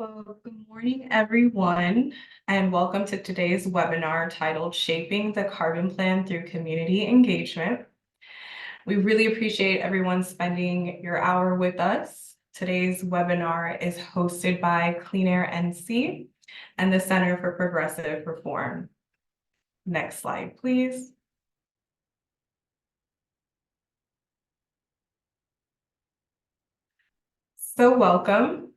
Well, good morning, everyone, and welcome to today's webinar titled Shaping the Carbon Plan Through Community Engagement. We really appreciate everyone spending your hour with us. Today's webinar is hosted by CleanAIRE NC and the Center for Progressive Reform. Next slide, please. So welcome.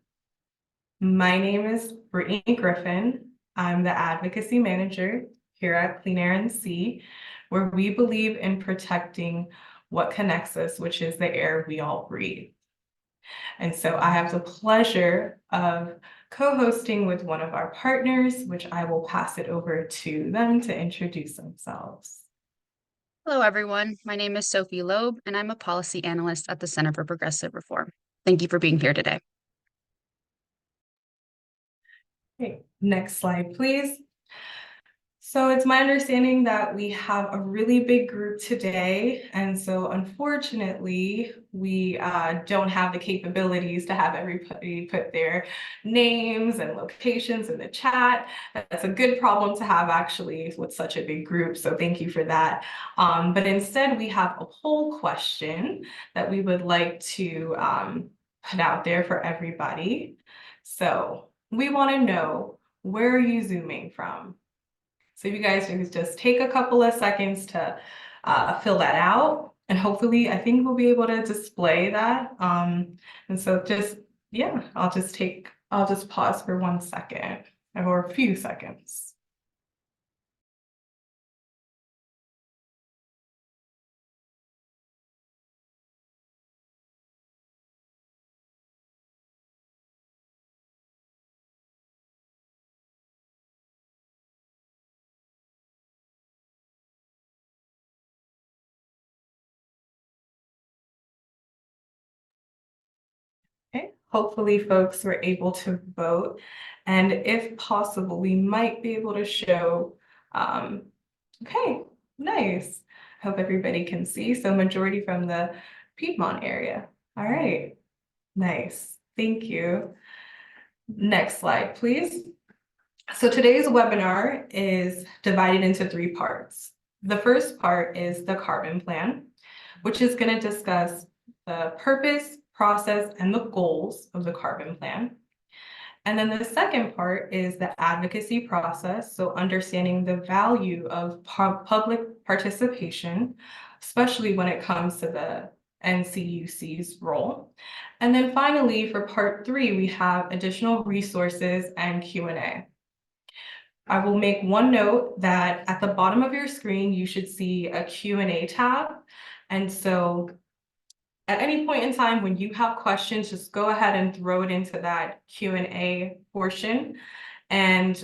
My name is Brittany Griffin. I'm the Advocacy Manager here at CleanAIRE NC, where we believe in protecting what connects us, which is the air we all breathe. And so I have the pleasure of co-hosting with one of our partners, which I will pass it over to them to introduce themselves. Hello, everyone. My name is Sophie Loeb, and I'm a policy analyst at the Center for Progressive Reform. Thank you for being here today. Okay, next slide, please. So it's my understanding that we have a really big group today. And so unfortunately, we don't have the capabilities to have everybody put their names and locations in the chat. That's a good problem to have actually with such a big group. So thank you for that. But instead, we have a poll question that we would like to put out there for everybody. So we want to know, where are you Zooming from? So you guys can just take a couple of seconds to fill that out, and hopefully I think we'll be able to display that. And so just, yeah, I'll just pause for 1 second or a few seconds. Okay, hopefully folks were able to vote. And if possible, we might be able to show, okay, nice. Hope everybody can see. So majority from the Piedmont area. All right, nice, thank you. Next slide, please. So today's webinar is divided into 3 parts. The first part is the carbon plan, which is going to discuss the purpose, process, and the goals of the carbon plan. And then the second part is the advocacy process, so understanding the value of public participation, especially when it comes to the NCUC's role. And then finally, for part 3, we have additional resources and Q&A. I will make one note that at the bottom of your screen, you should see a Q&A tab. And so at any point in time when you have questions, just go ahead and throw it into that Q&A portion. And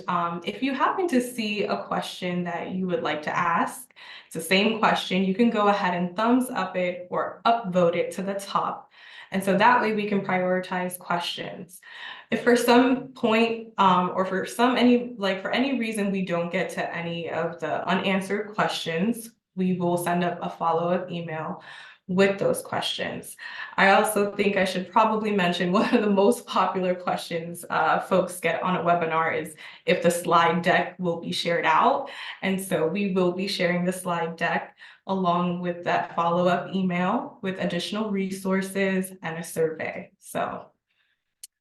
if you happen to see a question that you would like to ask, it's the same question, you can go ahead and thumbs up it or upvote it to the top. And so that way we can prioritize questions. If for some point or for any reason we don't get to any of the unanswered questions, we will send up a follow-up email with those questions. I also think I should probably mention one of the most popular questions folks get on a webinar is if the slide deck will be shared out. And so we will be sharing the slide deck along with that follow-up email with additional resources and a survey. So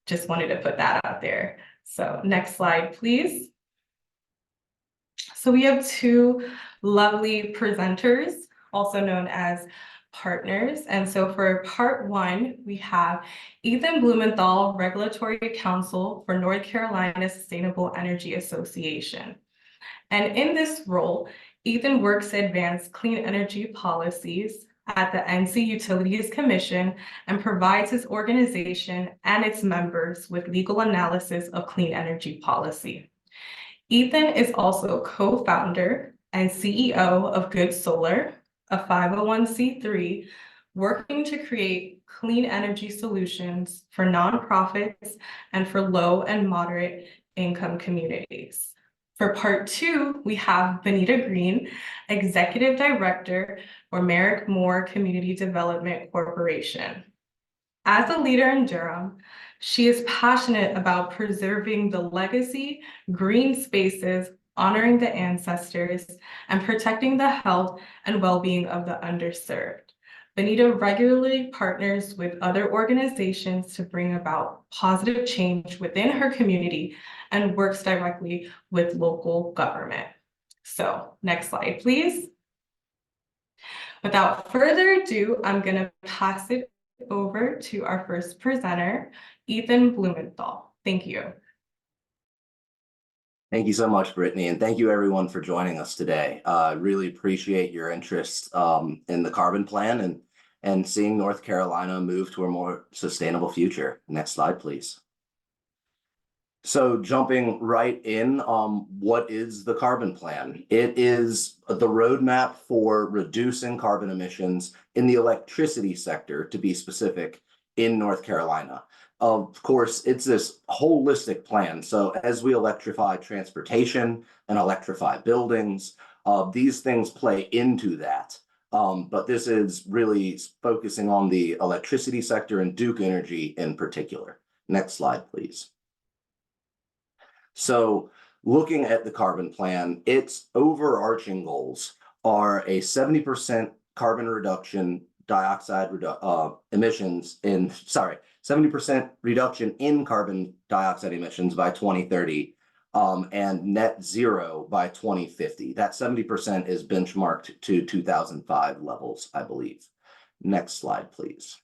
just wanted to put that out there. So next slide, please. So we have 2 lovely presenters, also known as partners. And so for part 1, we have Ethan Blumenthal, Regulatory Counsel for North Carolina Sustainable Energy Association. And in this role, Ethan works to advance clean energy policies at the NC Utilities Commission and provides his organization and its members with legal analysis of clean energy policy. Ethan is also co-founder and CEO of Good Solar, a 501c3 working to create clean energy solutions for nonprofits and for low and moderate income communities. For part 2, we have Benita Green, Executive Director for Merrick Moore Community Development Corporation. As a leader in Durham, She is passionate about preserving the legacy, green spaces, honoring the ancestors, and protecting the health and well-being of the underserved. Benita regularly partners with other organizations to bring about positive change within her community and works directly with local government. So, next slide, please. Without further ado, I'm going to pass it over to our first presenter, Ethan Blumenthal. Thank you. Thank you so much, Brittany, and thank you everyone for joining us today. Really appreciate your interest in the carbon plan and seeing North Carolina move to a more sustainable future. Next slide, please. So jumping right in, what is the carbon plan? It is the roadmap for reducing carbon emissions in the electricity sector, to be specific, in North Carolina. Of course, it's this holistic plan. So as we electrify transportation and electrify buildings, these things play into that. But this is really focusing on the electricity sector and Duke Energy in particular. Next slide, please. So looking at the carbon plan, its overarching goals are a 70% carbon reduction emissions in, 70% reduction in carbon dioxide emissions by 2030 and net zero by 2050. That 70% is benchmarked to 2005 levels, I believe. Next slide, please.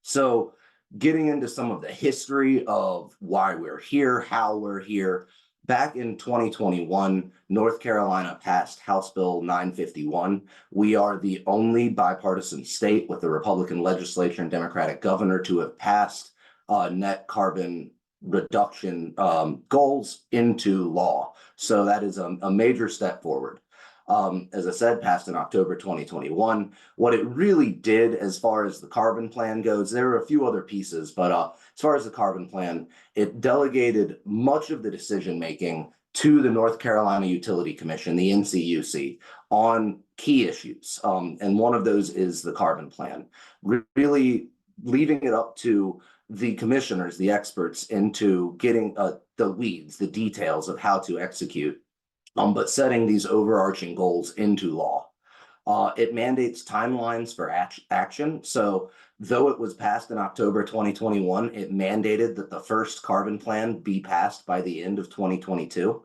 So getting into some of the history of why we're here, how we're here. Back in 2021, North Carolina passed House Bill 951. We are the only bipartisan state with the Republican legislature and Democratic governor to have passed net carbon reduction goals into law. So that is a major step forward. As I said, passed in October 2021. What it really did as far as the carbon plan goes, there are a few other pieces, but as far as the carbon plan, it delegated much of the decision-making to the North Carolina Utility Commission, the NCUC, on key issues. And one of those is the carbon plan, really leaving it up to the commissioners, the experts, into getting the weeds, the details of how to execute. But setting these overarching goals into law. It mandates timelines for action. So though it was passed in October 2021, it mandated that the first carbon plan be passed by the end of 2022.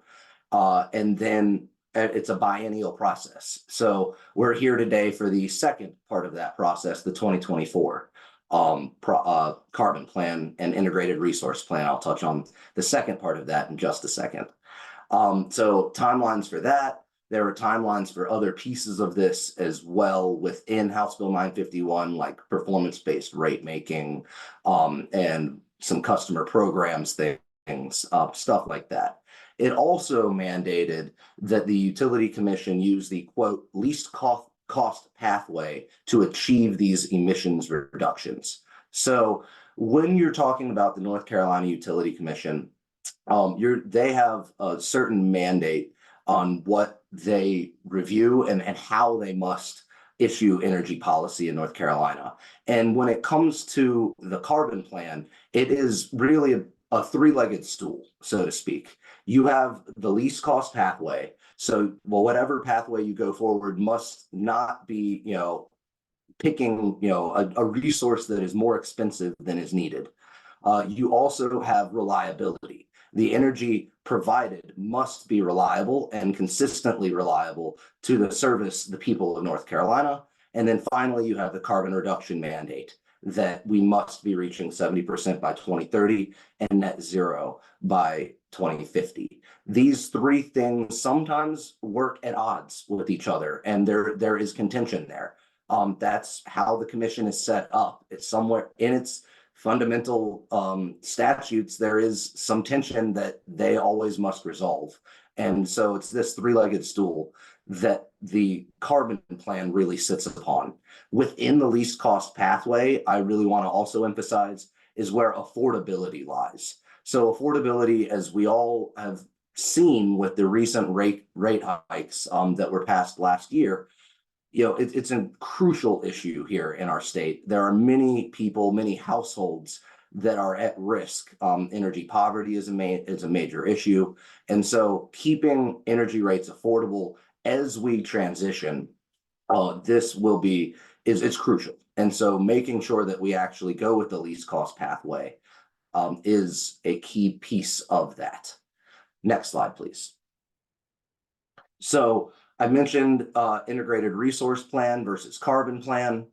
And then it's a biennial process. So we're here today for the second part of that process, the 2024 carbon plan and integrated resource plan. I'll touch on the second part of that in just a second. So timelines for that. There are timelines for other pieces of this as well within House Bill 951, like performance-based rate making, and some customer programs things, stuff like that. It also mandated that the Utility Commission use the, quote, least cost pathway to achieve these emissions reductions. So when you're talking about the North Carolina Utility Commission, they have a certain mandate on what they review and how they must issue energy policy in North Carolina. And when it comes to the carbon plan, it is really a three-legged stool, so to speak. You have the least cost pathway. So, well, whatever pathway you go forward must not be, picking, a resource that is more expensive than is needed. You also have reliability. The energy provided must be reliable and consistently reliable to the service the people of North Carolina. And then finally, you have the carbon reduction mandate that we must be reaching 70% by 2030 and net zero by 2050. These three things sometimes work at odds with each other, and there is contention there. That's how the commission is set up. It's somewhere in its fundamental statutes, there is some tension that they always must resolve. And so it's this three-legged stool that the carbon plan really sits upon. Within the least cost pathway, I really want to also emphasize is where affordability lies. So affordability, as we all have seen with the recent rate hikes that were passed last year, it's a crucial issue here in our state. There are many people, many households that are at risk. Energy poverty is a major issue. And so keeping energy rates affordable as we transition, this will be, it's crucial. And so making sure that we actually go with the least cost pathway is a key piece of that. Next slide, please. So I mentioned integrated resource plan versus carbon plan.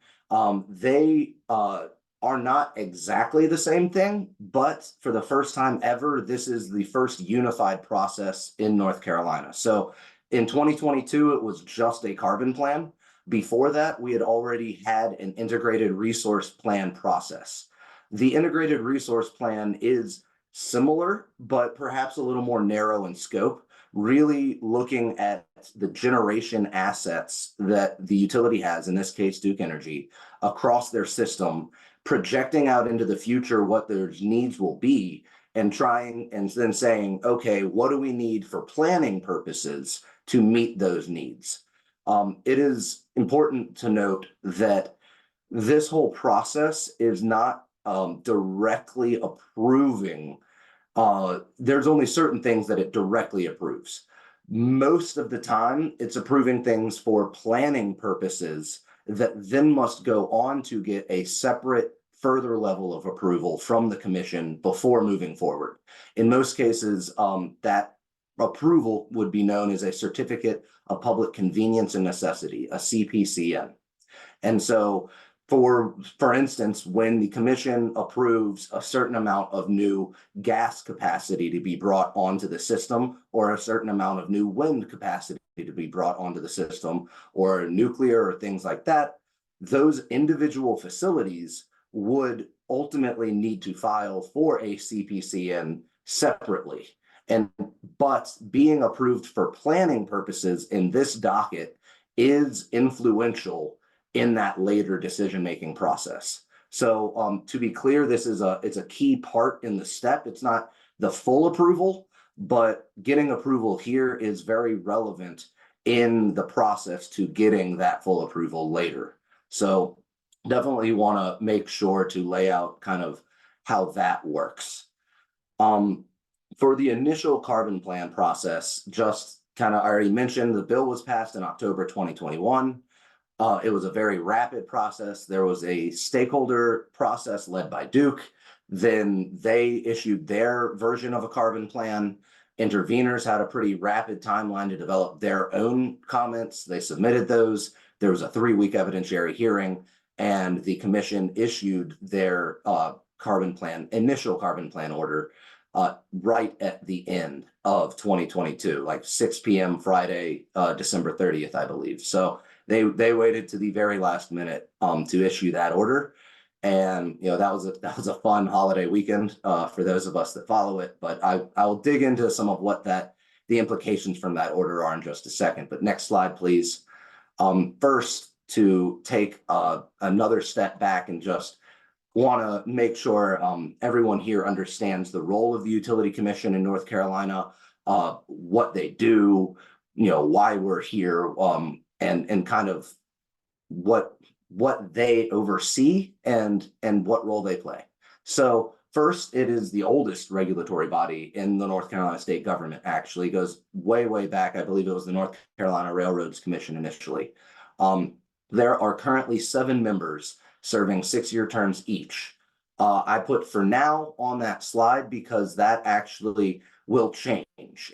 They are not exactly the same thing, but for the first time ever, this is the first unified process in North Carolina. So in 2022, it was just a carbon plan. Before that, we had already had an integrated resource plan process. The integrated resource plan is similar, but perhaps a little more narrow in scope, really looking at the generation assets that the utility has, in this case, Duke Energy, across their system, projecting out into the future what their needs will be, and trying and then saying, okay, what do we need for planning purposes to meet those needs? It is important to note that this whole process is not directly approving. There's only certain things that it directly approves. Most of the time, it's approving things for planning purposes that then must go on to get a separate further level of approval from the commission before moving forward. In most cases, that approval would be known as a certificate of public convenience and necessity, a CPCN. And so for instance, when the commission approves a certain amount of new gas capacity to be brought onto the system, or a certain amount of new wind capacity to be brought onto the system, or nuclear or things like that, those individual facilities would ultimately need to file for a CPCN separately. But being approved for planning purposes in this docket is influential in that later decision-making process. So to be clear, it's a key part in the step. It's not the full approval, but getting approval here is very relevant in the process to getting that full approval later. So definitely want to make sure to lay out kind of how that works. For the initial carbon plan process, just kind of, I already mentioned the bill was passed in October 2021. It was a very rapid process. There was a stakeholder process led by Duke. Then they issued their version of a carbon plan. Interveners had a pretty rapid timeline to develop their own comments. They submitted those. There was a 3-week evidentiary hearing, and the commission issued their initial carbon plan order right at the end of 2022, like 6 p.m. Friday, December 30th, I believe. So they waited to the very last minute to issue that order. And that was a fun holiday weekend for those of us that follow it. But I'll dig into some of what the implications from that order are in just a second. But next slide, please. First, to take another step back and just want to make sure everyone here understands the role of the Utility Commission in North Carolina, what they do, why we're here, and kind of what they oversee and what role they play. So first, it is the oldest regulatory body in the North Carolina state government. Actually goes way back. I believe it was the North Carolina Railroads Commission initially. There are currently 7 members serving 6-year terms each. I put for now on that slide because that actually will change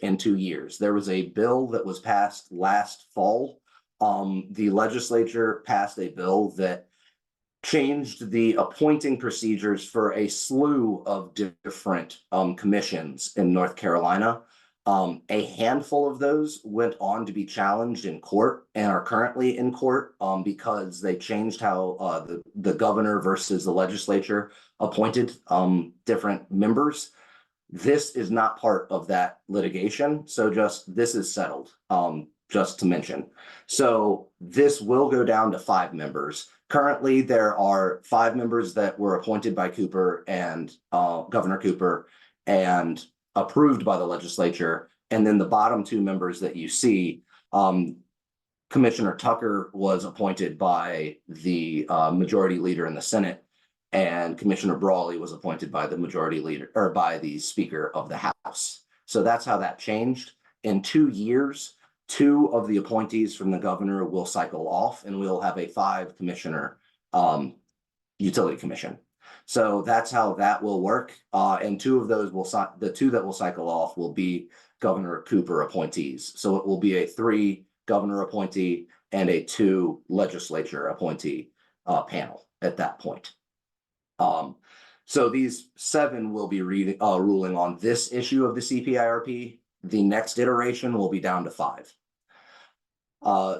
in 2 years. There was a bill that was passed last fall. The legislature passed a bill that changed the appointing procedures for a slew of different commissions in North Carolina. A handful of those went on to be challenged in court and are currently in court because they changed how the governor versus the legislature appointed different members. This is not part of that litigation. So this is settled, just to mention. So this will go down to 5 members. Currently, there are 5 members that were appointed by Cooper and Governor Cooper and approved by the legislature. And then the bottom 2 members that you see, Commissioner Tucker was appointed by the majority leader in the Senate, and Commissioner Brawley was appointed by the majority leader or by the Speaker of the House. So that's how that changed. In 2 years, 2 of the appointees from the governor will cycle off, and we'll have a 5-commissioner utility commission. So that's how that will work. And 2 of those the 2 that will cycle off will be Governor Cooper appointees. So it will be a 3 governor appointee and a 2 legislature appointee panel at that point. So these 7 will be ruling on this issue of the CPIRP. The next iteration will be down to 5.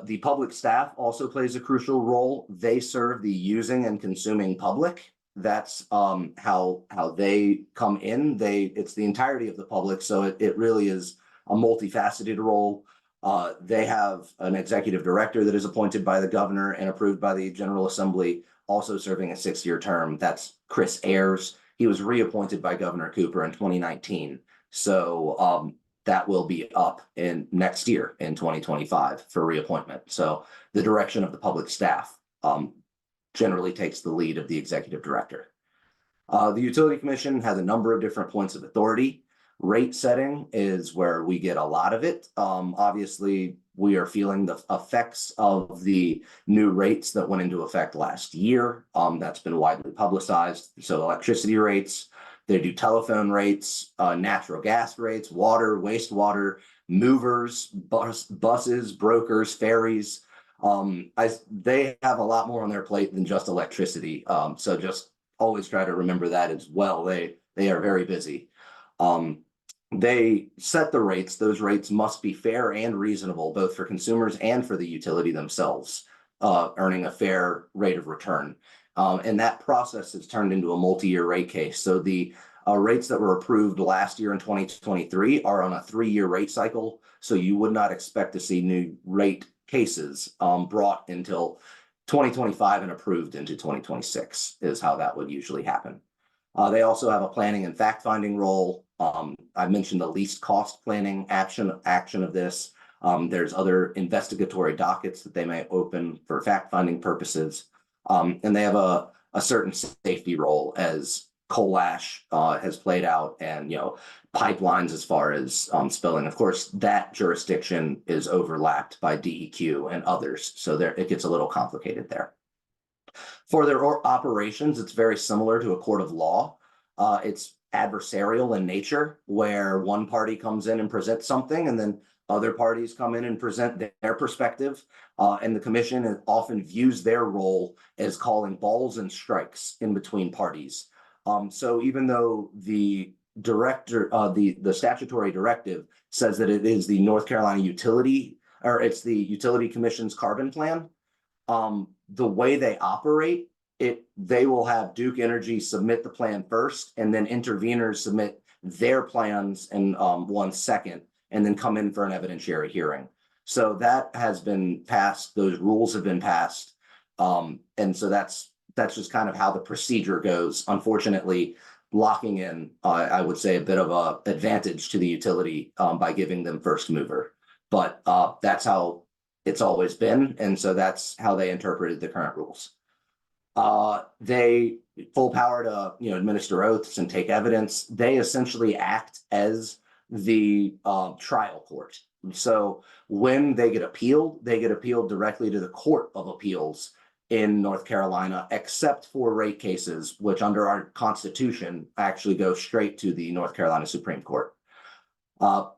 The public staff also plays a crucial role. They serve the using and consuming public. That's how they come in. It's the entirety of the public, so it really is a multifaceted role. They have an executive director that is appointed by the governor and approved by the General Assembly, also serving a 6-year term. That's Chris Ayers. He was reappointed by Governor Cooper in 2019. So that will be up in next year in 2025 for reappointment. So the direction of the public staff generally takes the lead of the executive director. The Utility Commission has a number of different points of authority. Rate setting is where we get a lot of it. Obviously, we are feeling the effects of the new rates that went into effect last year. That's been widely publicized. So electricity rates, they do telephone rates, natural gas rates, water, wastewater, movers, buses, brokers, ferries. They have a lot more on their plate than just electricity. So just always try to remember that as well. They are very busy. They set the rates. Those rates must be fair and reasonable, both for consumers and for the utility themselves, earning a fair rate of return. And that process has turned into a multi-year rate case. So the rates that were approved last year in 2023 are on a 3-year rate cycle. So you would not expect to see new rate cases brought until 2025 and approved into 2026 is how that would usually happen. They also have a planning and fact-finding role. I mentioned the least cost planning action of this. There's other investigatory dockets that they may open for fact-finding purposes. And they have a certain safety role as coal ash has played out, and pipelines as far as spilling. Of course, that jurisdiction is overlapped by DEQ and others, so it gets a little complicated there. For their operations, it's very similar to a court of law. It's adversarial in nature, where one party comes in and presents something, and then other parties come in and present their perspective. And the commission often views their role as calling balls and strikes in between parties. So even though the director, the statutory directive says that it is the North Carolina Utility, or it's the Utility Commission's carbon plan, the way they operate, they will have Duke Energy submit the plan first, and then interveners submit their plans in 1 second, and then come in for an evidentiary hearing. So that has been passed. Those rules have been passed. And so that's just kind of how the procedure goes. Unfortunately, locking in, I would say, a bit of an advantage to the utility by giving them first mover. But that's how it's always been. And so that's how they interpreted the current rules. They full power to administer oaths and take evidence. They essentially act as the trial court. So when they get appealed directly to the Court of Appeals in North Carolina, except for rate cases, which under our Constitution actually go straight to the North Carolina Supreme Court.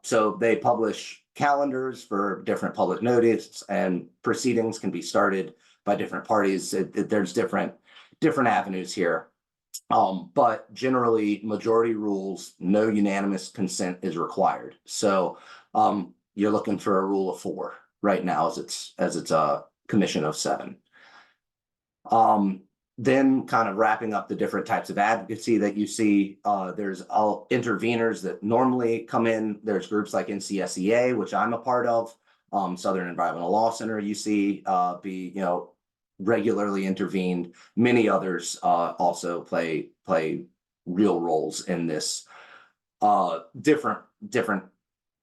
So they publish calendars for different public notice, and proceedings can be started by different parties. There's different avenues here. But generally, majority rules, no unanimous consent is required. So you're looking for a rule of 4 right now, as it's a commission of 7. Then kind of wrapping up the different types of advocacy that you see, there's all interveners that normally come in. There's groups like NCSEA, which I'm a part of, Southern Environmental Law Center, you see be regularly intervened. Many others also play real roles in this. Different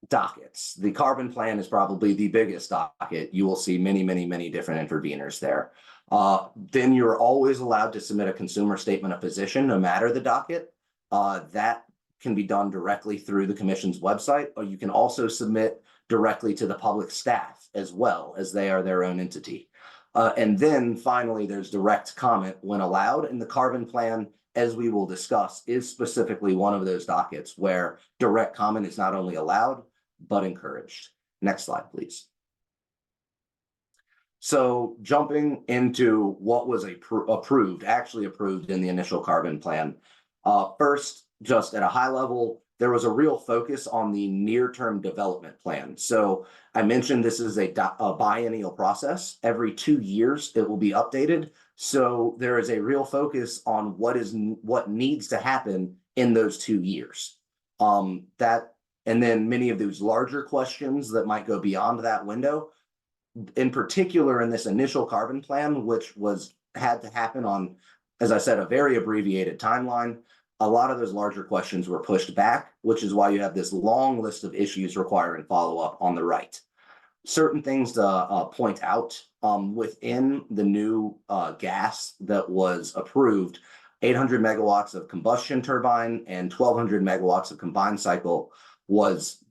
dockets. The carbon plan is probably the biggest docket. You will see many, many, many different interveners there. Then you're always allowed to submit a consumer statement of position, no matter the docket. That can be done directly through the commission's website, or you can also submit directly to the public staff as well, as they are their own entity. And then finally, there's direct comment when allowed, and the carbon plan, as we will discuss, is specifically one of those dockets where direct comment is not only allowed, but encouraged. Next slide, please. So jumping into what was actually approved in the initial carbon plan. First, just at a high level, there was a real focus on the near-term development plan. So I mentioned this is a biennial process. Every 2 years, it will be updated. So there is a real focus on what needs to happen in those 2 years. And then many of those larger questions that might go beyond that window, in particular in this initial carbon plan, which had to happen on, as I said, a very abbreviated timeline. A lot of those larger questions were pushed back, which is why you have this long list of issues requiring follow-up on the right. Certain things to point out within the new gas that was approved, 800 megawatts of combustion turbine and 1,200 megawatts of combined cycle was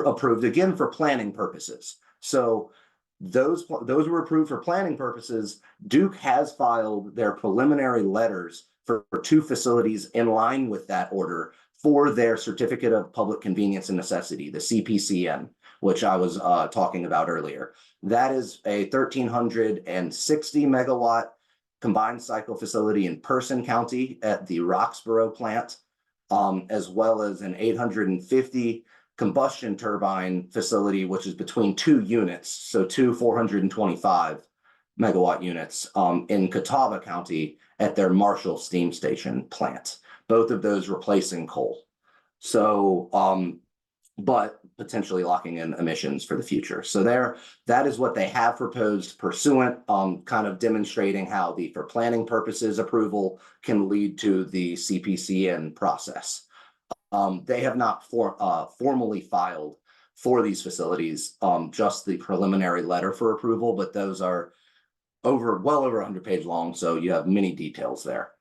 approved again for planning purposes. So those were approved for planning purposes. Duke has filed their preliminary letters for 2 facilities in line with that order for their certificate of public convenience and necessity, the CPCN, which I was talking about earlier. That is a 1,360 megawatt combined cycle facility in Person County at the Roxborough plant, as well as an 850 combustion turbine facility, which is between 2 units, so 2 425 megawatt units in Catawba County at their Marshall Steam Station plant. Both of those replacing coal. So, but potentially locking in emissions for the future. So that is what they have proposed pursuant, kind of demonstrating how for planning purposes approval can lead to the CPCN process. They have not formally filed for these facilities, just the preliminary letter for approval, but those are well over 100-page long, so you have many details there.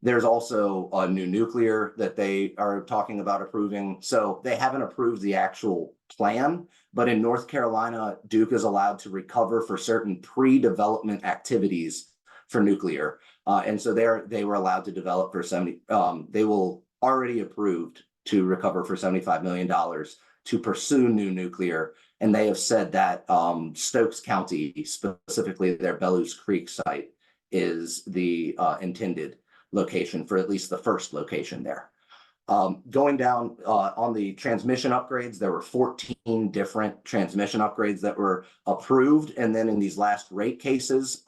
There's also a new nuclear that they are talking about approving. So they haven't approved the actual plan, but in North Carolina, Duke is allowed to recover for certain pre-development activities for nuclear. And so they were allowed to develop for they will already approved to recover for $75 million to pursue new nuclear. And they have said that Stokes County, specifically their Bellows Creek site, is the intended location for at least the first location there. Going down on the transmission upgrades, there were 14 different transmission upgrades that were approved. And then in these last rate cases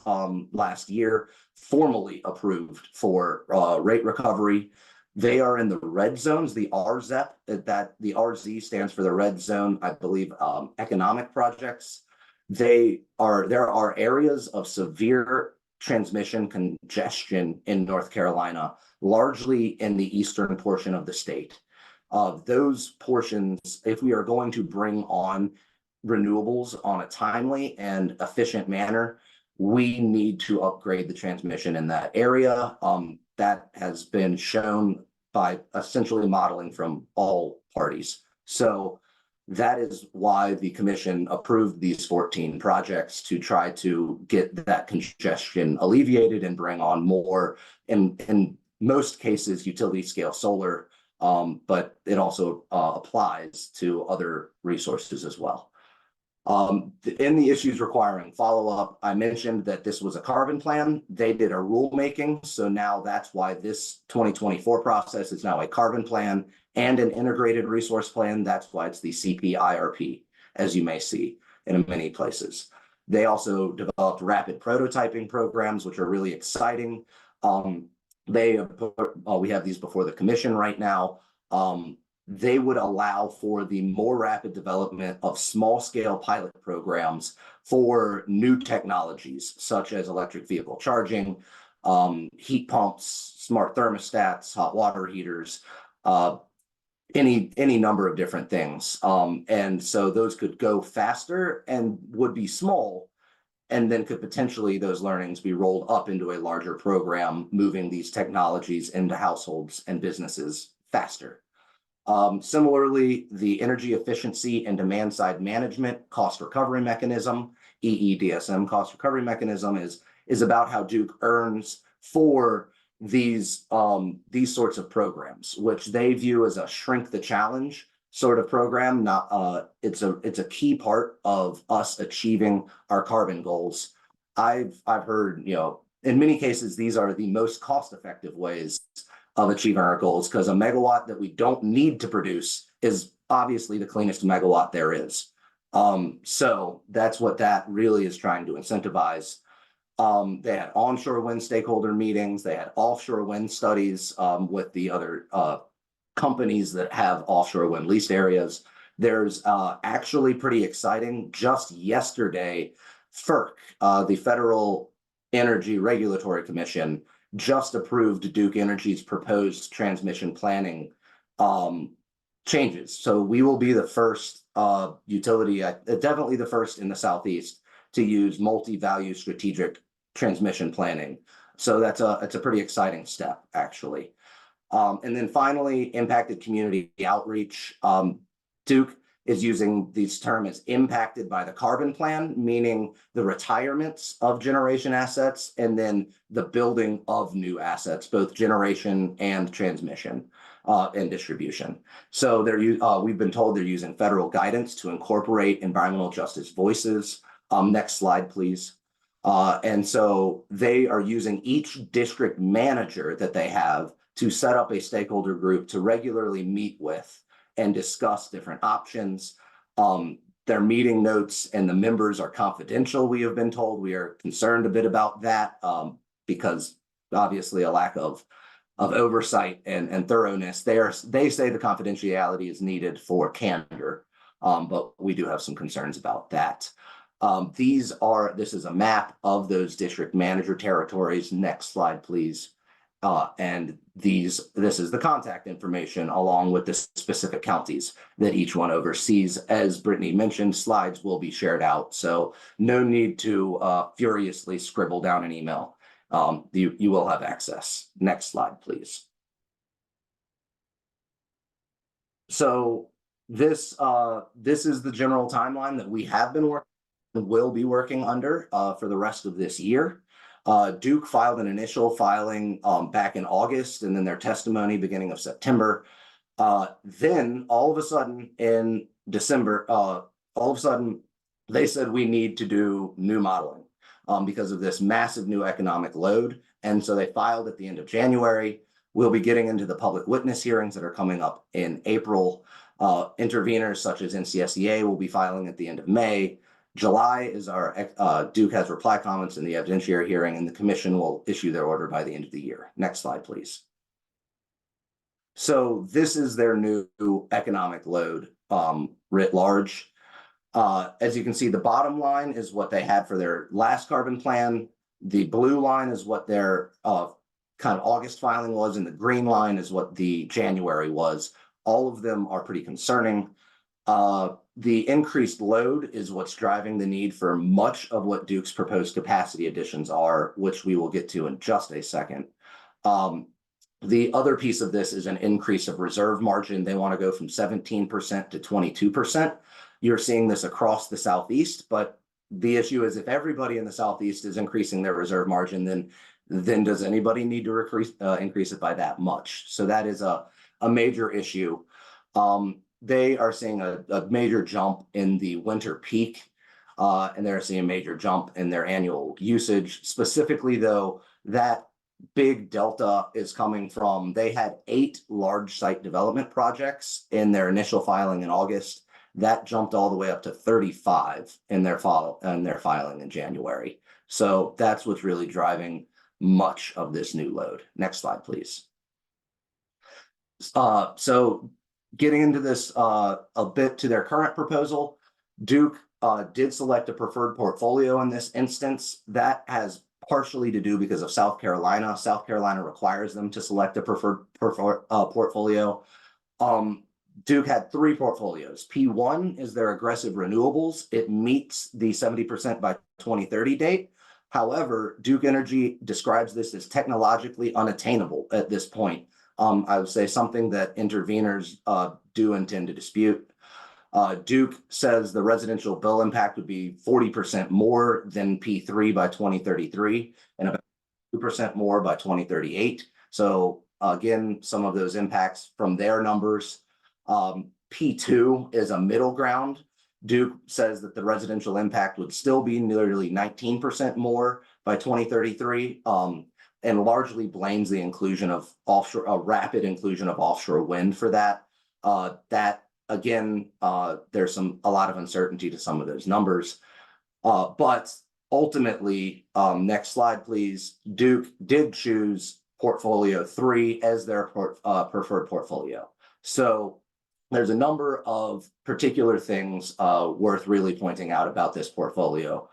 last year, formally approved for rate recovery. They are in the red zones, the RZEP, that the RZ stands for the red zone, I believe, economic projects. There are areas of severe transmission congestion in North Carolina, largely in the eastern portion of the state. Those portions, if we are going to bring on renewables on a timely and efficient manner, we need to upgrade the transmission in that area. That has been shown by essentially modeling from all parties. So that is why the commission approved these 14 projects, to try to get that congestion alleviated and bring on more, in most cases, utility scale solar, but it also applies to other resources as well. In the issues requiring follow-up, I mentioned that this was a carbon plan. They did a rulemaking, so now that's why this 2024 process is now a carbon plan and an integrated resource plan. That's why it's the CPIRP, as you may see in many places. They also developed rapid prototyping programs, which are really exciting. We have these before the commission right now. They would allow for the more rapid development of small-scale pilot programs for new technologies, such as electric vehicle charging, heat pumps, smart thermostats, hot water heaters. any number of different things. And so those could go faster and would be small, and then could potentially those learnings be rolled up into a larger program, moving these technologies into households and businesses faster. Similarly, the energy efficiency and demand side management cost recovery mechanism, EEDSM cost recovery mechanism, is about how Duke earns for these sorts of programs, which they view as a shrink the challenge sort of program. Not it's a key part of us achieving our carbon goals. I've heard, you know, in many cases these are the most cost-effective ways of achieving our goals, because a megawatt that we don't need to produce is obviously the cleanest megawatt there is. So that's what that really is trying to incentivize. They had onshore wind stakeholder meetings, they had offshore wind studies with the other companies that have offshore wind leased areas. There's actually pretty exciting, just yesterday, FERC, the Federal Energy Regulatory Commission, just approved Duke Energy's proposed transmission planning changes. So we will be the first utility, definitely the first in the Southeast, to use multi-value strategic transmission planning. So it's a pretty exciting step, actually. And then finally, impacted community outreach. Duke is using this term as impacted by the carbon plan, meaning the retirements of generation assets and then the building of new assets, both generation and transmission and distribution. So we've been told they're using federal guidance to incorporate environmental justice voices. Next slide, please. And so they are using each district manager that they have to set up a stakeholder group to regularly meet with and discuss different options. Their meeting notes and the members are confidential, we have been told. We are concerned a bit about that because obviously a lack of oversight and thoroughness. They say the confidentiality is needed for candor, but we do have some concerns about that. This is a map of those district manager territories. Next slide, please. And this is the contact information along with the specific counties that each one oversees. As Brittany mentioned, slides will be shared out, so no need to furiously scribble down an email. You will have access. Next slide, please. So this is the general timeline that we have been working and will be working under for the rest of this year. Duke filed an initial filing back in August, and then their testimony beginning of September. Then all of a sudden in December, they said we need to do new modeling because of this massive new economic load. And so they filed at the end of January. We'll be getting into the public witness hearings that are coming up in April. Interveners such as NCSEA will be filing at the end of May. July is our Duke has reply comments in the evidentiary hearing, and the commission will issue their order by the end of the year. Next slide, please. So this is their new economic load writ large. As you can see, the bottom line is what they had for their last carbon plan. The blue line is what their kind of August filing was, and the green line is what the January was. All of them are pretty concerning. The increased load is what's driving the need for much of what Duke's proposed capacity additions are, which we will get to in just a second. The other piece of this is an increase of reserve margin. They want to go from 17% to 22%. You're seeing this across the Southeast, but the issue is if everybody in the Southeast is increasing their reserve margin, then does anybody need to increase it by that much? So that is a major issue. They are seeing a major jump in the winter peak, and they're seeing a major jump in their annual usage. Specifically, though, that big delta is coming from, they had 8 large site development projects in their initial filing in August. That jumped all the way up to 35 in their filing in January. So that's what's really driving much of this new load. Next slide, please. So getting into this a bit to their current proposal, Duke did select a preferred portfolio in this instance. That has partially to do because of South Carolina. South Carolina requires them to select a preferred portfolio. Duke had 3 portfolios. P1 is their aggressive renewables. It meets the 70% by 2030 date. However, Duke Energy describes this as technologically unattainable at this point. I would say something that interveners do intend to dispute. Duke says the residential bill impact would be 40% more than P3 by 2033 and about 2% more by 2038. So again, some of those impacts from their numbers. P2 is a middle ground. Duke says that the residential impact would still be nearly 19% more by 2033, and largely blames the inclusion of offshore, a rapid inclusion of offshore wind for that. Again, there's a lot of uncertainty to some of those numbers. But ultimately, next slide, please. Duke did choose portfolio 3 as their preferred portfolio. So there's a number of particular things worth really pointing out about this portfolio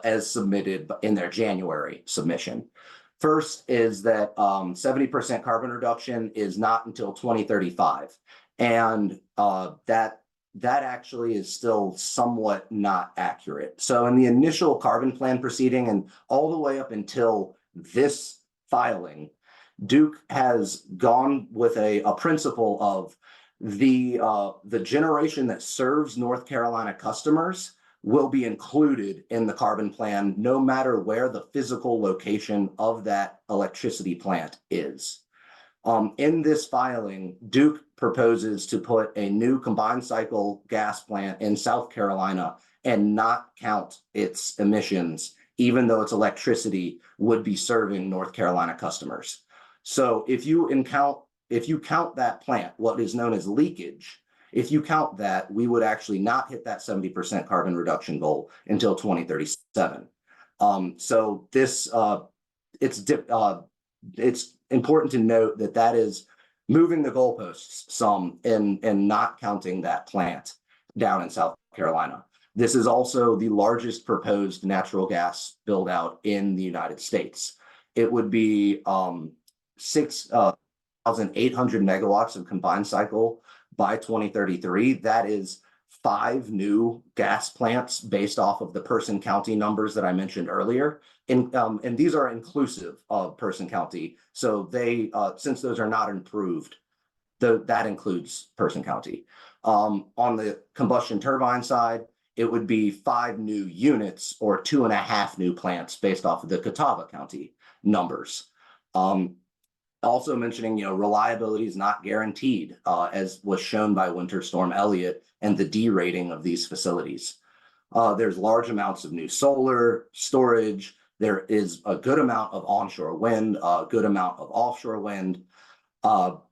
as submitted in their January submission. First is that 70% carbon reduction is not until 2035. And that actually is still somewhat not accurate. So in the initial carbon plan proceeding and all the way up until this filing, Duke has gone with a principle of the generation that serves North Carolina customers will be included in the carbon plan, no matter where the physical location of that electricity plant is. In this filing, Duke proposes to put a new combined cycle gas plant in South Carolina and not count its emissions, even though its electricity would be serving North Carolina customers. So if you count that plant, what is known as leakage, if you count that, we would actually not hit that 70% carbon reduction goal until 2037. So this, it's important to note that that is moving the goalposts some and not counting that plant down in South Carolina. This is also the largest proposed natural gas build out in the United States. It would be 6,800 megawatts of combined cycle by 2033. That is 5 new gas plants based off of the Person County numbers that I mentioned earlier. And these are inclusive of Person County. So they, since those are not improved, that includes Person County. On the combustion turbine side, it would be 5 new units or 2.5 new plants based off of the Catawba County numbers. Also mentioning, reliability is not guaranteed, as was shown by Winter Storm Elliott and the D rating of these facilities. There's large amounts of new solar storage. There is a good amount of onshore wind, a good amount of offshore wind.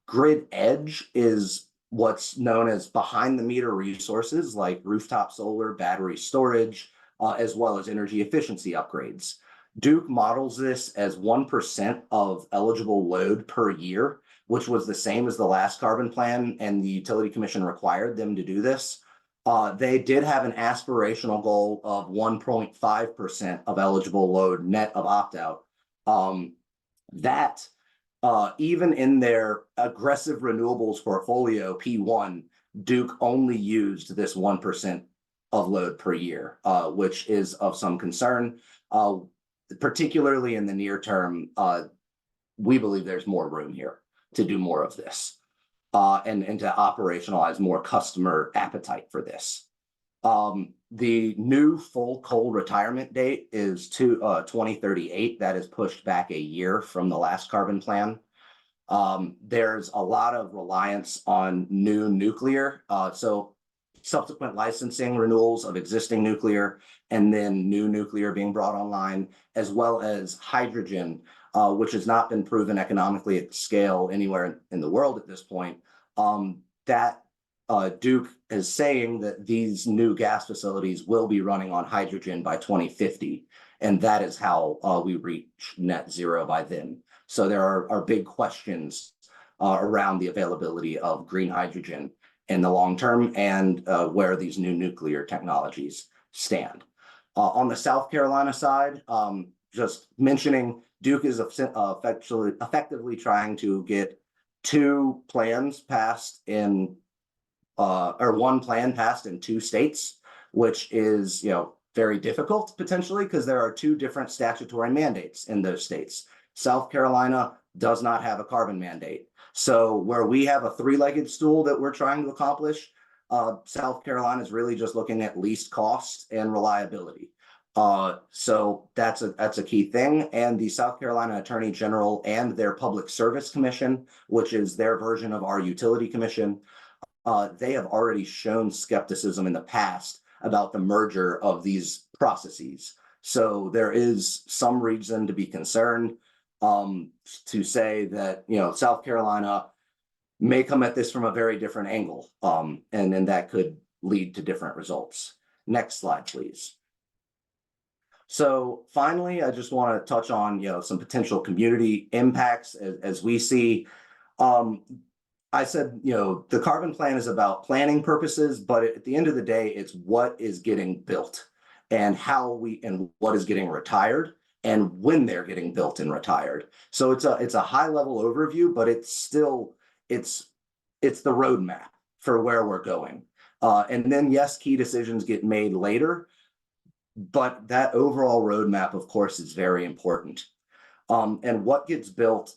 Grid edge is what's known as behind the meter resources like rooftop solar, battery storage, as well as energy efficiency upgrades. Duke models this as 1% of eligible load per year, which was the same as the last carbon plan, and the Utility Commission required them to do this. They did have an aspirational goal of 1.5% of eligible load net of opt-out. Even in their aggressive renewables portfolio, P1, Duke only used this 1% of load per year, which is of some concern. Particularly in the near term, we believe there's more room here to do more of this and to operationalize more customer appetite for this. The new full coal retirement date is 2038. That is pushed back a year from the last carbon plan. There's a lot of reliance on new nuclear. So subsequent licensing renewals of existing nuclear and then new nuclear being brought online, as well as hydrogen, which has not been proven economically at scale anywhere in the world at this point. Duke is saying that these new gas facilities will be running on hydrogen by 2050, and that is how we reach net zero by then. So there are big questions around the availability of green hydrogen in the long term and where these new nuclear technologies stand. On the South Carolina side, just mentioning Duke is effectively trying to get 2 plans passed in or one plan passed in 2 states, which is, very difficult potentially because there are 2 different statutory mandates in those states. South Carolina does not have a carbon mandate. So where we have a 3-legged stool that we're trying to accomplish, South Carolina is really just looking at least cost and reliability. So that's a key thing. And the South Carolina Attorney General and their Public Service Commission, which is their version of our Utility Commission, they have already shown skepticism in the past about the merger of these processes. So there is some reason to be concerned, to say that, South Carolina may come at this from a very different angle, and then that could lead to different results. Next slide, please. So finally, I just want to touch on, some potential community impacts as we see. I said, the carbon plan is about planning purposes, but at the end of the day, it's what is getting built and and what is getting retired and when they're getting built and retired. So it's a high level overview, but it's still, it's the roadmap for where we're going. And then yes, key decisions get made later, but that overall roadmap, of course, is very important. And what gets built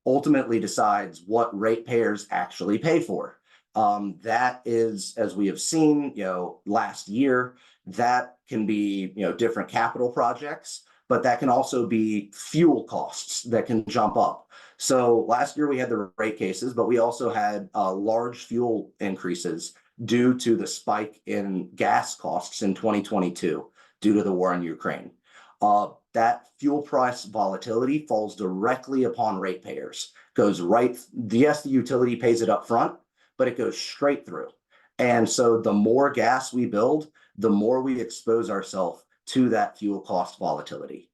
ultimately decides what ratepayers actually pay for. That is, as we have seen, last year, that can be, different capital projects, but that can also be fuel costs that can jump up. So last year we had the rate cases, but we also had large fuel increases due to the spike in gas costs in 2022 due to the war in Ukraine. That fuel price volatility falls directly upon ratepayers. Goes right, yes, the utility pays it up front, but it goes straight through. And so the more gas we build, the more we expose ourselves to that fuel cost volatility.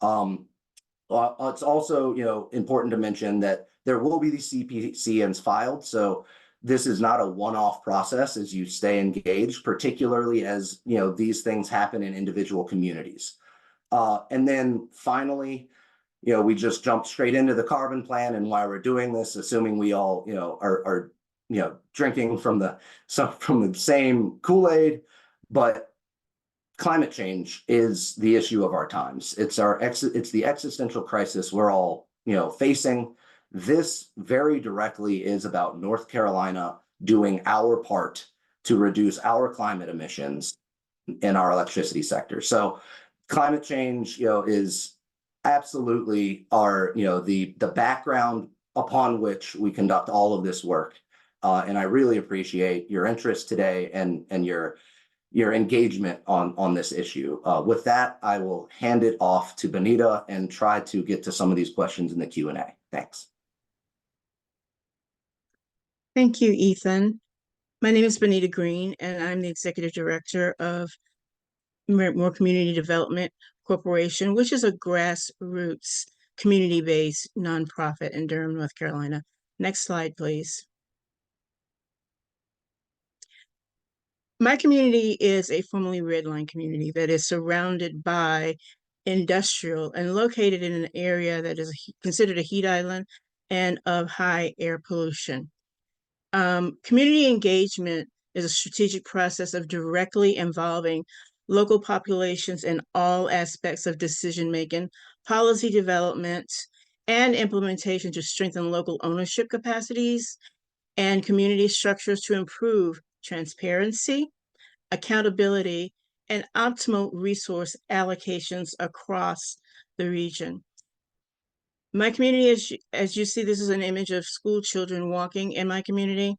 It's also, important to mention that there will be these CPCNs filed. So this is not a one-off process as you stay engaged, particularly as, these things happen in individual communities. And then finally, we just jumped straight into the carbon plan and why we're doing this, assuming we all, are drinking from the same Kool-Aid, but climate change is the issue of our times. It's the existential crisis we're all, facing. This very directly is about North Carolina doing our part to reduce our climate emissions in our electricity sector. So climate change, is absolutely our, the background upon which we conduct all of this work. And I really appreciate your interest today and your engagement on this issue. With that, I will hand it off to Benita and try to get to some of these questions in the Q&A. Thanks. Thank you, Ethan. My name is Benita Green, and I'm the Executive Director of More Community Development Corporation, which is a grassroots, community-based nonprofit in Durham, North Carolina. Next slide, please. My community is a formerly redline community that is surrounded by industrial and located in an area that is considered a heat island and of high air pollution. Community engagement is a strategic process of directly involving local populations in all aspects of decision-making, policy development, and implementation to strengthen local ownership capacities and community structures to improve transparency, accountability, and optimal resource allocations across the region. My community, as you see, this is an image of school children walking in my community.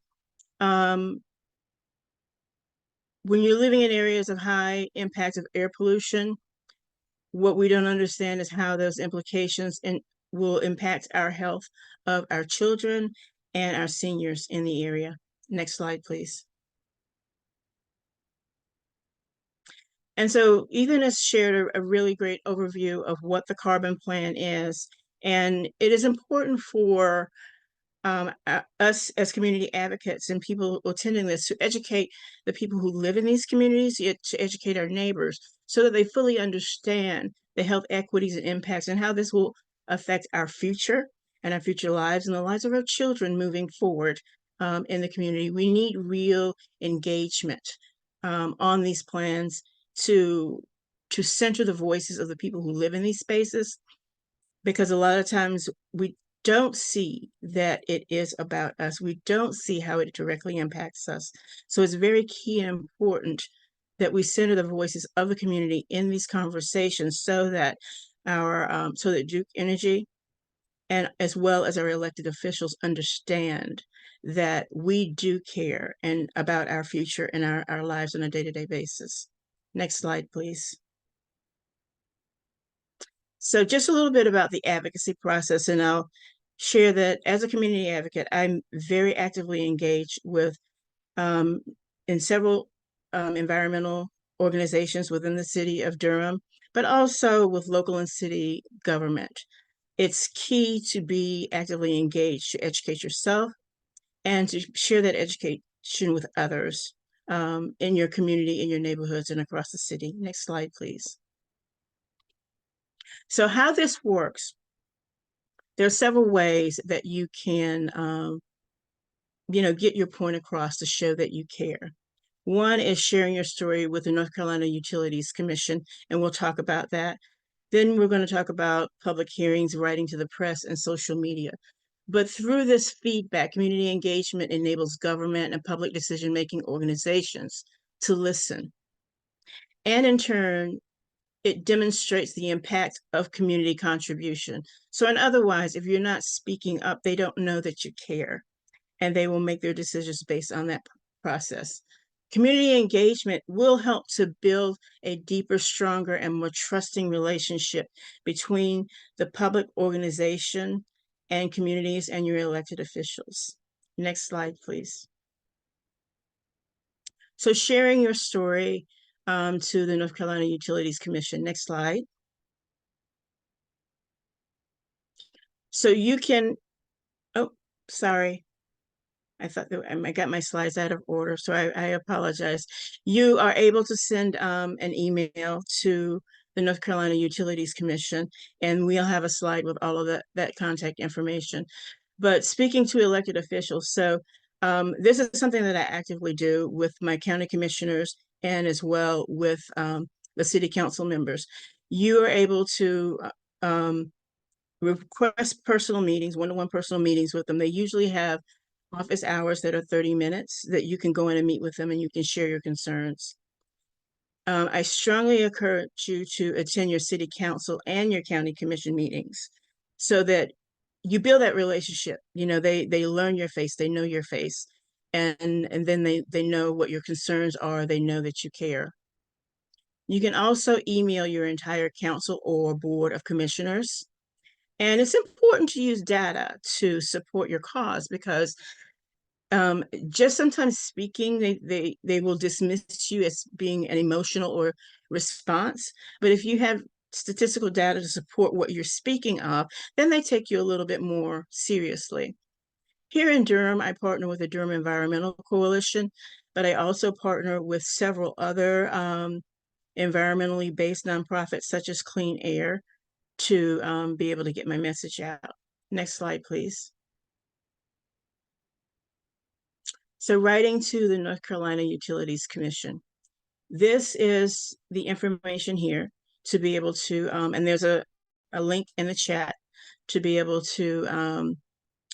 When you're living in areas of high impact of air pollution, what we don't understand is how those implications will impact our health of our children and our seniors in the area. Next slide, please. And so Ethan has shared a really great overview of what the carbon plan is. And it is important for us as community advocates and people attending this to educate the people who live in these communities, yet to educate our neighbors so that they fully understand the health equities and impacts and how this will affect our future and our future lives and the lives of our children moving forward in the community. We need real engagement on these plans to center the voices of the people who live in these spaces, because a lot of times we don't see that it is about us. We don't see how it directly impacts us. So it's very key and important that we center the voices of the community in these conversations, so that Duke Energy and as well as our elected officials understand that we do care and about our future and our lives on a day-to-day basis. Next slide, please. So just a little bit about the advocacy process, and I'll share that as a community advocate, I'm very actively engaged with in several environmental organizations within the city of Durham, but also with local and city government. It's key to be actively engaged, to educate yourself and to share that education with others in your community, in your neighborhoods, and across the city. Next slide, please. So how this works, there are several ways that you can, get your point across to show that you care. One is sharing your story with the North Carolina Utilities Commission, and we'll talk about that. Then we're going to talk about public hearings, writing to the press, and social media. But through this feedback, community engagement enables government and public decision-making organizations to listen. And in turn, it demonstrates the impact of community contribution. So in other words, if you're not speaking up, they don't know that you care, and they will make their decisions based on that process. Community engagement will help to build a deeper, stronger, and more trusting relationship between the public organization and communities and your elected officials. Next slide, please. So sharing your story to the North Carolina Utilities Commission. Next slide. So you can, oh, sorry. I thought that I got my slides out of order, so I apologize. You are able to send an email to the North Carolina Utilities Commission, and we'll have a slide with all of that contact information. But speaking to elected officials, so this is something that I actively do with my county commissioners and as well with the city council members. You are able to request personal meetings, one-to-one personal meetings with them. They usually have office hours that are 30 minutes that you can go in and meet with them and you can share your concerns. I strongly encourage you to attend your city council and your county commission meetings so that you build that relationship. They learn your face, they know your face, and then they know what your concerns are, they know that you care. You can also email your entire council or board of commissioners. And it's important to use data to support your cause, because just sometimes speaking, they will dismiss you as being an emotional or response. But if you have statistical data to support what you're speaking of, then they take you a little bit more seriously. Here in Durham, I partner with the Durham Environmental Coalition, but I also partner with several other environmentally based nonprofits such as CleanAIRE to be able to get my message out. Next slide, please. So writing to the North Carolina Utilities Commission. This is the information here to be able to, and there's a link in the chat to be able to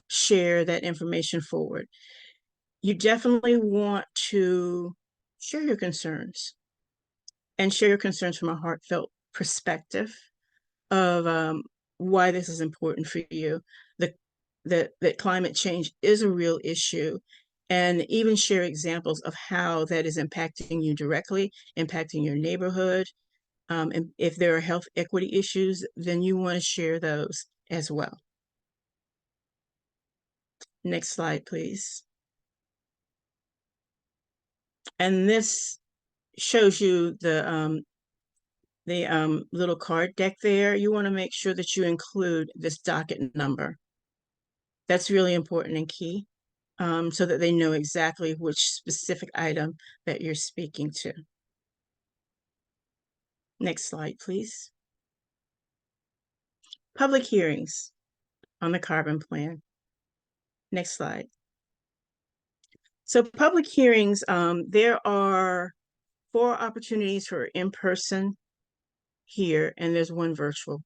share that information forward. You definitely want to share your concerns and share your concerns from a heartfelt perspective of why this is important for you, that climate change is a real issue, and even share examples of how that is impacting you directly, impacting your neighborhood. And if there are health equity issues, then you want to share those as well. Next slide, please. And this shows you the little card deck there. You want to make sure that you include this docket number. That's really important and key, so that they know exactly which specific item that you're speaking to. Next slide, please. Public hearings on the carbon plan. Next slide. So public hearings, there are 4 opportunities for in-person here, and there's 1 virtual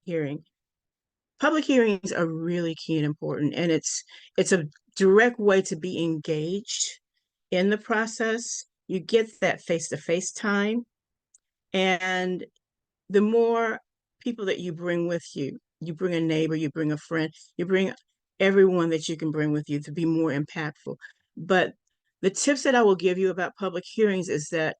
hearing. Public hearings are really key and important, and it's a direct way to be engaged in the process. You get that face-to-face time, and the more people that you bring with you, you bring a neighbor, you bring a friend, you bring everyone that you can bring with you to be more impactful. But the tips that I will give you about public hearings is that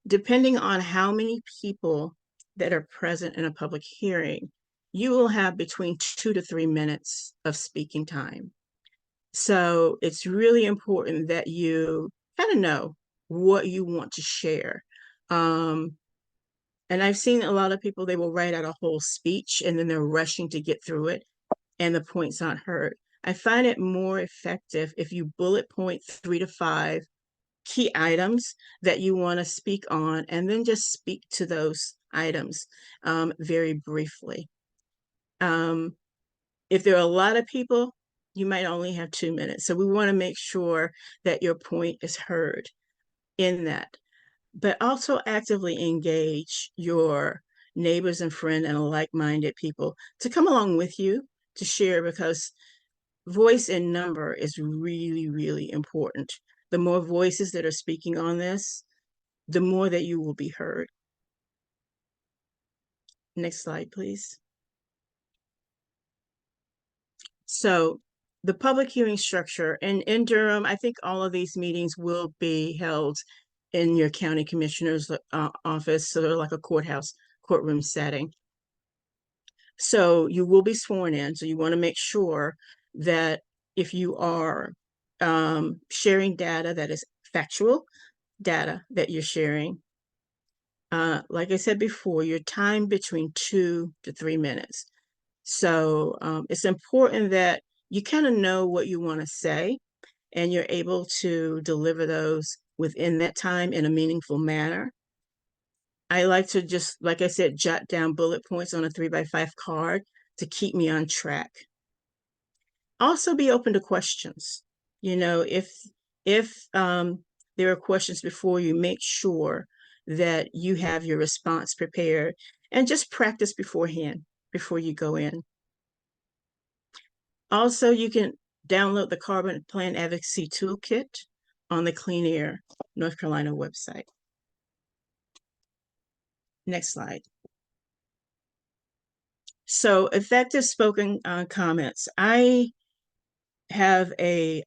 depending on how many people that are present in a public hearing, you will have between 2 to 3 minutes of speaking time. So it's really important that you kind of know what you want to share. And I've seen a lot of people, they will write out a whole speech and then they're rushing to get through it and the points aren't heard. I find it more effective if you bullet point 3 to 5 key items that you want to speak on and then just speak to those items very briefly. If there are a lot of people, you might only have 2 minutes. So we want to make sure that your point is heard in that, but also actively engage your neighbors and friends and like-minded people to come along with you to share, because voice and number is really, really important. The more voices that are speaking on this, the more that you will be heard. Next slide, please. So the public hearing structure, and in Durham, I think all of these meetings will be held in your county commissioner's office. So they're like a courtroom setting. So you will be sworn in. So you want to make sure that if you are sharing data that is factual data that you're sharing, like I said before, your time between 2 to 3 minutes. So it's important that you kind of know what you want to say and you're able to deliver those within that time in a meaningful manner. I like to just, like I said, jot down bullet points on a 3x5 card to keep me on track. Also be open to questions. You know, if there are questions before you, make sure that you have your response prepared and just practice beforehand before you go in. Also, you can download the Carbon Plan Advocacy Toolkit on the CleanAIRE North Carolina website. Next slide. So effective spoken comments. I have a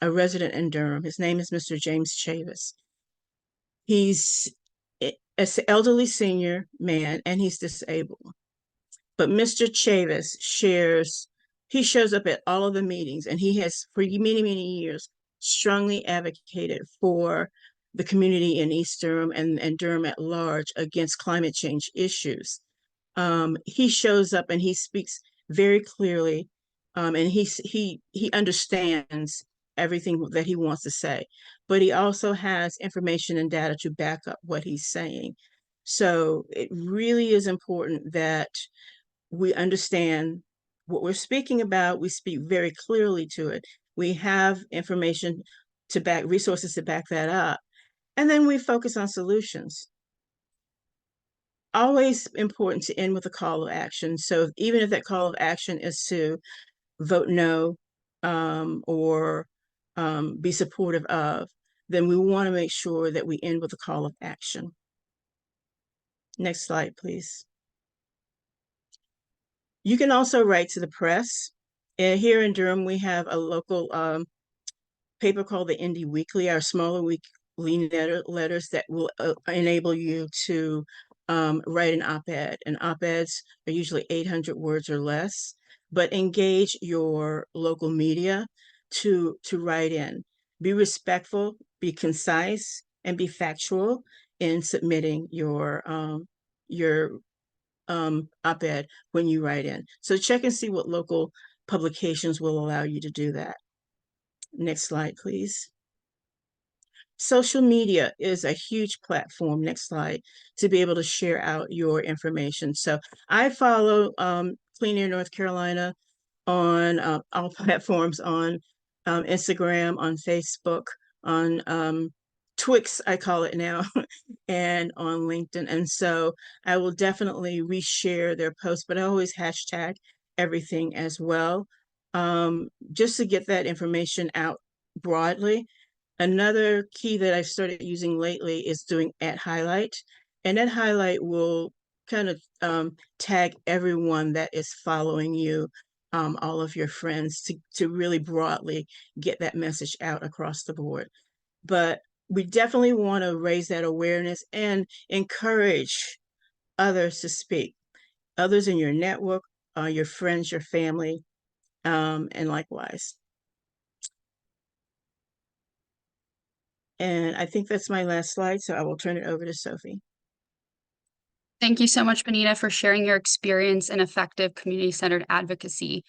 resident in Durham. His name is Mr. James Chavis. He's an elderly senior man and he's disabled. But Mr. Chavis he shows up at all of the meetings, and he has for many, many years strongly advocated for the community in East Durham and Durham at large against climate change issues. He shows up and he speaks very clearly, and he understands everything that he wants to say, but he also has information and data to back up what he's saying. So it really is important that we understand what we're speaking about. We speak very clearly to it. We have information to resources to back that up. And then we focus on solutions. Always important to end with a call of action. So even if that call of action is to vote no or be supportive of, then we want to make sure that we end with a call of action. Next slide, please. You can also write to the press. Here in Durham, we have a local paper called the Indy Weekly, our smaller weekly letters that will enable you to write an op-ed. And op-eds are usually 800 words or less, but engage your local media to write in. Be respectful, be concise, and be factual in submitting your op-ed when you write in. So check and see what local publications will allow you to do that. Next slide, please. Social media is a huge platform, next slide, to be able to share out your information. So I follow CleanAIRE North Carolina on all platforms on Instagram, on Facebook, on Twix, I call it now, and on LinkedIn. And so I will definitely reshare their posts, but I always hashtag everything as well, just to get that information out broadly. Another key that I've started using lately is doing @highlight, and @highlight will kind of tag everyone that is following you, all of your friends, to really broadly get that message out across the board. But we definitely want to raise that awareness and encourage others to speak, others in your network, your friends, your family, and likewise. And I think that's my last slide, so I will turn it over to Sophie. Thank you so much, Benita, for sharing your experience in effective community-centered advocacy.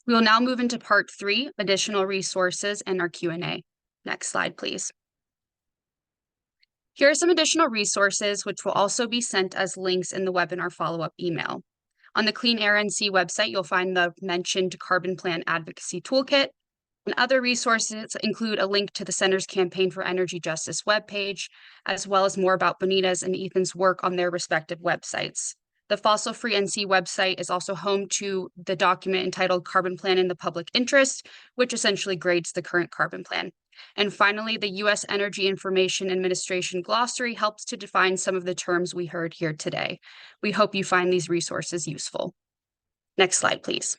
We will now move into part 3, additional resources, and our Q&A. Next slide, please. Here are some additional resources, which will also be sent as links in the webinar follow-up email. On the CleanAIRE NC website, you'll find the mentioned Carbon Plan Advocacy Toolkit, and other resources include a link to the Center's Campaign for Energy Justice webpage, as well as more about Benita's and Ethan's work on their respective websites. The Fossil Free NC website is also home to the document entitled Carbon Plan in the Public Interest, which essentially grades the current carbon plan. And finally, the U.S. Energy Information Administration glossary helps to define some of the terms we heard here today. We hope you find these resources useful. Next slide, please.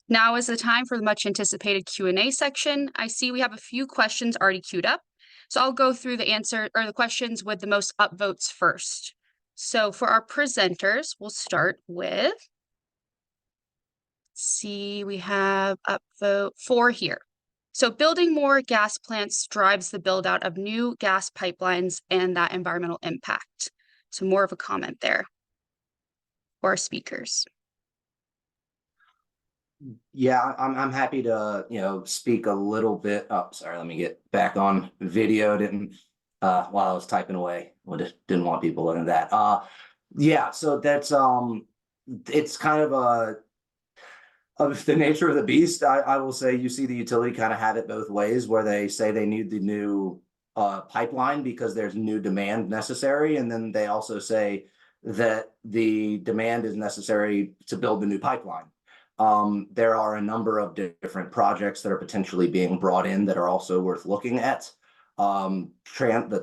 Now is the time for the much anticipated Q&A section. I see we have a few questions already queued up, so I'll go through the questions with the most upvotes first. So for our presenters, we'll start with, we have upvote 4 here. So building more gas plants drives the build out of new gas pipelines and that environmental impact. So more of a comment there for our speakers. Yeah, I'm happy to, speak a little bit. Oh, sorry, let me get back on video. Didn't while I was typing away. Didn't want people looking at that. Yeah, so that's it's kind of the nature of the beast. I will say you see the utility kind of have it both ways, where they say they need the new pipeline because there's new demand necessary, and then they also say that the demand is necessary to build the new pipeline. There are a number of different projects that are potentially being brought in that are also worth looking at. The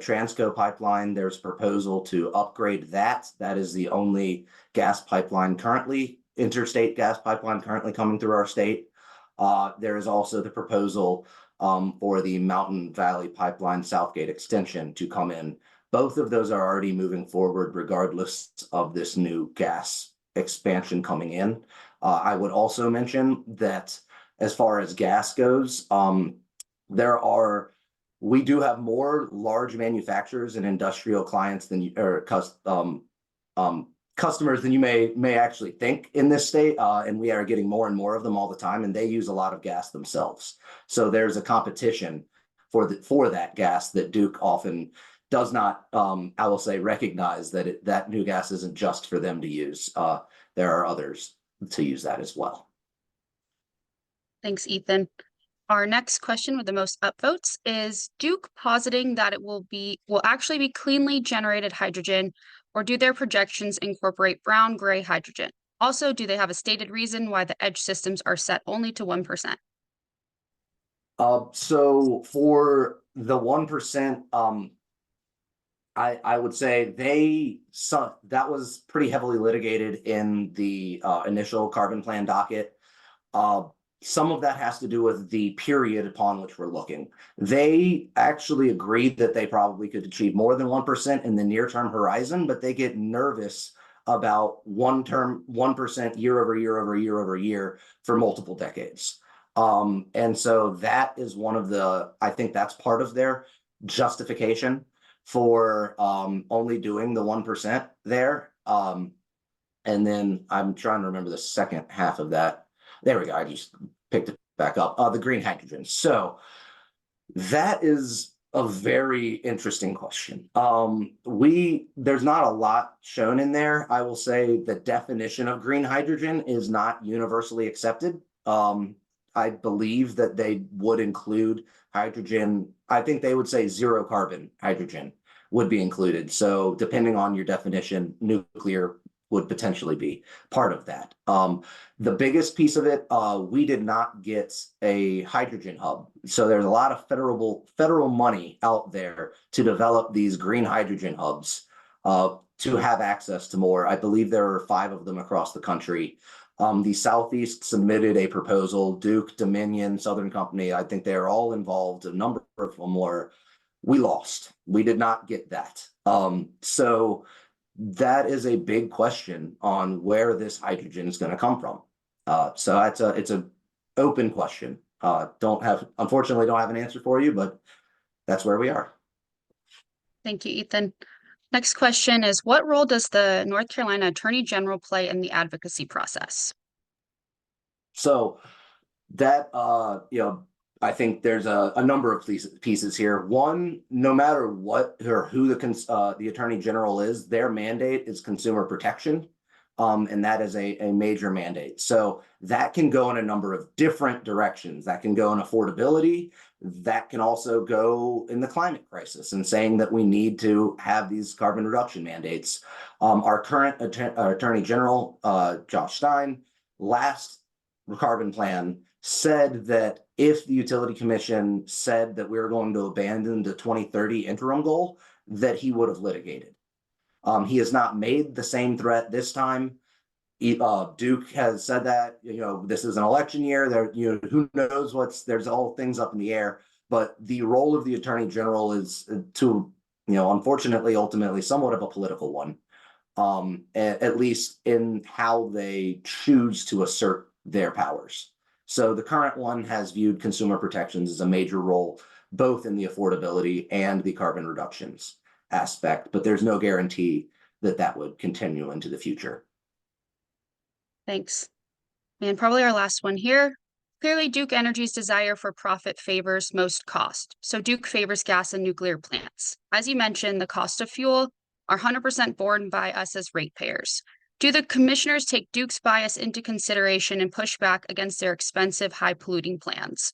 Transco pipeline, there's a proposal to upgrade that. That is the only gas pipeline currently, interstate gas pipeline currently coming through our state. There is also the proposal for the Mountain Valley Pipeline Southgate extension to come in. Both of those are already moving forward regardless of this new gas expansion coming in. I would also mention that as far as gas goes, we do have more large manufacturers and industrial clients than customers than you may actually think in this state, and we are getting more and more of them all the time, and they use a lot of gas themselves. So there's a competition for that gas that Duke often does not, I will say, recognize that new gas isn't just for them to use. There are others to use that as well. Thanks, Ethan. Our next question with the most upvotes is Duke positing that it will actually be cleanly generated hydrogen, or do their projections incorporate brown-gray hydrogen? Also, do they have a stated reason why the edge systems are set only to 1%? So for the 1%, I would say that was pretty heavily litigated in the initial carbon plan docket. Some of that has to do with the period upon which we're looking. They actually agreed that they probably could achieve more than 1% in the near-term horizon, but they get nervous about 1% year over year over year over year for multiple decades. And so that is I think that's part of their justification for only doing the 1% there. And then I'm trying to remember the second half of that. There we go. I just picked it back up. The green hydrogen. So that is a very interesting question. There's not a lot shown in there. I will say the definition of green hydrogen is not universally accepted. I believe that they would include hydrogen. I think they would say zero carbon hydrogen would be included. So depending on your definition, nuclear would potentially be part of that. The biggest piece of it, we did not get a hydrogen hub. So there's a lot of federal money out there to develop these green hydrogen hubs to have access to more. I believe there are 5 of them across the country. The Southeast submitted a proposal, Duke, Dominion, Southern Company, I think they're all involved. A number of them were, we lost. We did not get that. So that is a big question on where this hydrogen is going to come from. So it's a open question. Unfortunately, don't have an answer for you, but that's where we are. Thank you, Ethan. Next question is, what role does the North Carolina Attorney General play in the advocacy process? So that, I think there's a number of pieces here. One, no matter what or who the Attorney General is, their mandate is consumer protection. And that is a major mandate. So that can go in a number of different directions. That can go in affordability. That can also go in the climate crisis and saying that we need to have these carbon reduction mandates. Our current Attorney General, Josh Stein, last carbon plan said that if the Utility Commission said that we were going to abandon the 2030 interim goal, that he would have litigated. He has not made the same threat this time. Duke has said that, this is an election year. There, who knows there's all things up in the air. But the role of the Attorney General is to, unfortunately, ultimately, somewhat of a political one. At least in how they choose to assert their powers. So the current one has viewed consumer protections as a major role, both in the affordability and the carbon reductions aspect, but there's no guarantee that that would continue into the future. Thanks. And probably our last one here. Clearly, Duke Energy's desire for profit favors most cost. So Duke favors gas and nuclear plants. As you mentioned, the cost of fuel are 100% borne by us as ratepayers. Do the commissioners take Duke's bias into consideration and push back against their expensive, high-polluting plans?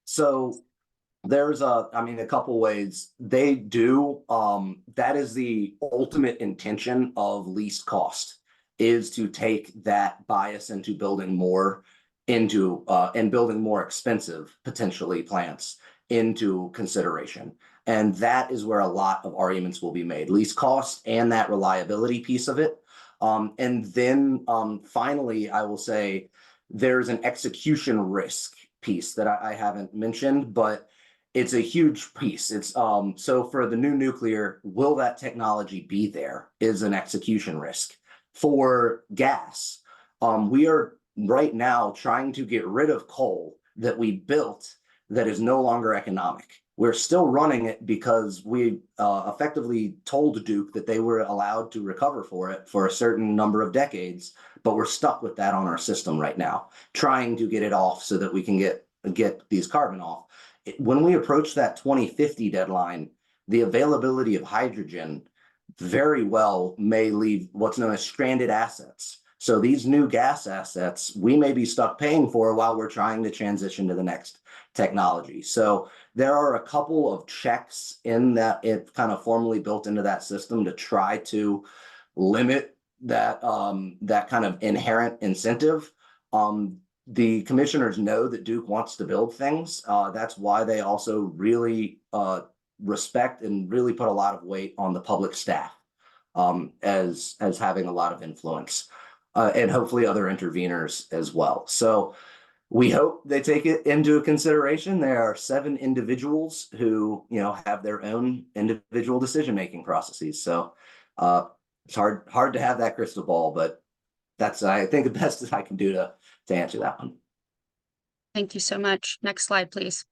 So there's a couple ways they do. That is the ultimate intention of least cost, is to take that bias into building more and building more expensive, potentially, plants into consideration. And that is where a lot of arguments will be made, least cost and that reliability piece of it. And then finally, I will say there's an execution risk piece that I haven't mentioned, but it's a huge piece. It's so for the new nuclear, will that technology be there is an execution risk. For gas, we are right now trying to get rid of coal that we built that is no longer economic. We're still running it because we effectively told Duke that they were allowed to recover for it for a certain number of decades, but we're stuck with that on our system right now, trying to get it off so that we can get these carbon off. When we approach that 2050 deadline, the availability of hydrogen very well may leave what's known as stranded assets. So these new gas assets, we may be stuck paying for while we're trying to transition to the next technology. So there are a couple of checks in that it kind of formally built into that system to try to limit that that kind of inherent incentive. The commissioners know that Duke wants to build things. That's why they also really respect and really put a lot of weight on the public staff as having a lot of influence. And hopefully other interveners as well. So we hope they take it into consideration. There are 7 individuals who, have their own individual decision-making processes. So it's hard to have that crystal ball, but that's, I think, the best that I can do to answer that one. Thank you so much. Next slide, please.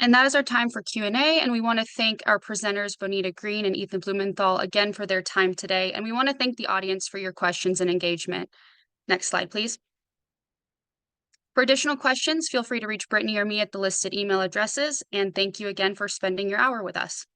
And that is our time for Q&A, and we want to thank our presenters, Bonita Green and Ethan Blumenthal, again for their time today, and we want to thank the audience for your questions and engagement. Next slide, please. For additional questions, feel free to reach Brittany or me at the listed email addresses, and thank you again for spending your hour with us.